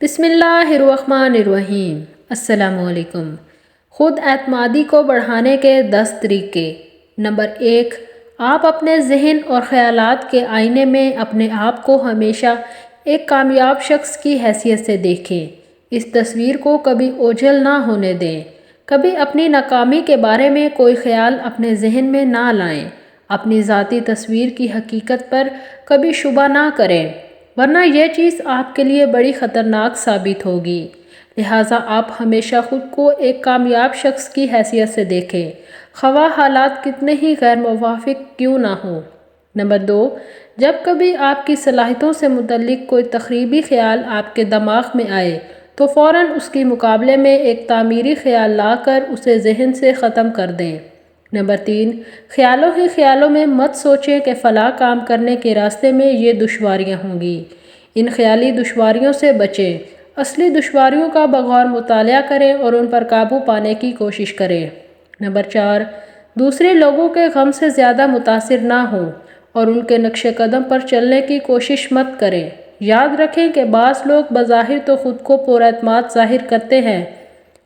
بسم اللہ الرحمن الرحیم۔ السلام علیکم۔ خود اعتمادی کو بڑھانے کے 10 طریقے۔ نمبر 1، آپ اپنے ذہن اور خیالات کے آئینے میں اپنے آپ کو ہمیشہ ایک کامیاب شخص کی حیثیت سے دیکھیں۔ اس تصویر کو کبھی اوجھل نہ ہونے دیں۔ کبھی اپنی ناکامی کے بارے میں کوئی خیال اپنے ذہن میں نہ لائیں۔ اپنی ذاتی تصویر کی حقیقت پر کبھی شبہ نہ کریں، ورنہ یہ چیز آپ کے لیے بڑی خطرناک ثابت ہوگی۔ لہٰذا آپ ہمیشہ خود کو ایک کامیاب شخص کی حیثیت سے دیکھیں، خواہ حالات کتنے ہی غیر موافق کیوں نہ ہوں۔ نمبر 2، جب کبھی آپ کی صلاحیتوں سے متعلق کوئی تخریبی خیال آپ کے دماغ میں آئے تو فوراً اس کے مقابلے میں ایک تعمیری خیال لا کر اسے ذہن سے ختم کر دیں۔ نمبر 3، خیالوں ہی خیالوں میں مت سوچیں کہ فلاں کام کرنے کے راستے میں یہ دشواریاں ہوں گی۔ ان خیالی دشواریوں سے بچیں۔ اصلی دشواریوں کا بغور مطالعہ کریں اور ان پر قابو پانے کی کوشش کریں۔ نمبر 4، دوسرے لوگوں کے غم سے زیادہ متاثر نہ ہوں اور ان کے نقش قدم پر چلنے کی کوشش مت کریں۔ یاد رکھیں کہ بعض لوگ بظاہر تو خود کو پر اعتماد ظاہر کرتے ہیں،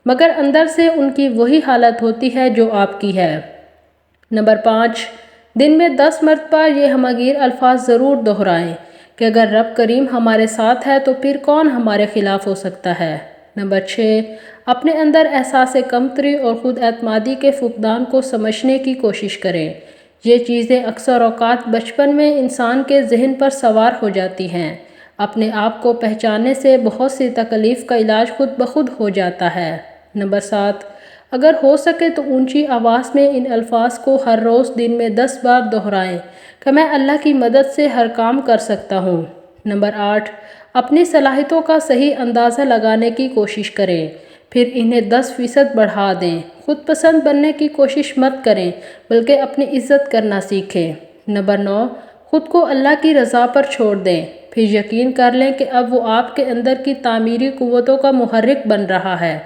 مگر اندر سے ان کی وہی حالت ہوتی ہے جو آپ کی ہے۔ نمبر 5، دن میں 10 مرتبہ یہ ہمگیر الفاظ ضرور دہرائیں کہ اگر رب کریم ہمارے ساتھ ہے تو پھر کون ہمارے خلاف ہو سکتا ہے۔ نمبر 6، اپنے اندر احساس کمتری اور خود اعتمادی کے فقدان کو سمجھنے کی کوشش کریں۔ یہ چیزیں اکثر اوقات بچپن میں انسان کے ذہن پر سوار ہو جاتی ہیں۔ اپنے آپ کو پہچاننے سے بہت سی تکلیف کا علاج خود بخود ہو جاتا ہے۔ نمبر 7، اگر ہو سکے تو اونچی آواز میں ان الفاظ کو ہر روز دن میں 10 بار دہرائیں کہ میں اللہ کی مدد سے ہر کام کر سکتا ہوں۔ نمبر 8، اپنی صلاحیتوں کا صحیح اندازہ لگانے کی کوشش کریں، پھر انہیں 10% بڑھا دیں۔ خود پسند بننے کی کوشش مت کریں بلکہ اپنی عزت کرنا سیکھیں۔ نمبر 9، خود کو اللہ کی رضا پر چھوڑ دیں، پھر یقین کر لیں کہ اب وہ آپ کے اندر کی تعمیری قوتوں کا محرک بن رہا ہے۔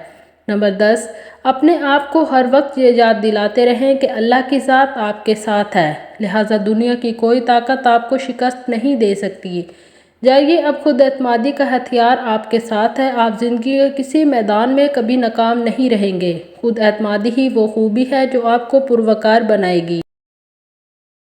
نمبر 10، اپنے آپ کو ہر وقت یہ یاد دلاتے رہیں کہ اللہ کی ذات آپ کے ساتھ ہے، لہٰذا دنیا کی کوئی طاقت آپ کو شکست نہیں دے سکتی۔ جائیے، اب خود اعتمادی کا ہتھیار آپ کے ساتھ ہے، آپ زندگی کے کسی میدان میں کبھی ناکام نہیں رہیں گے۔ خود اعتمادی ہی وہ خوبی ہے جو آپ کو پروقار بنائے گی۔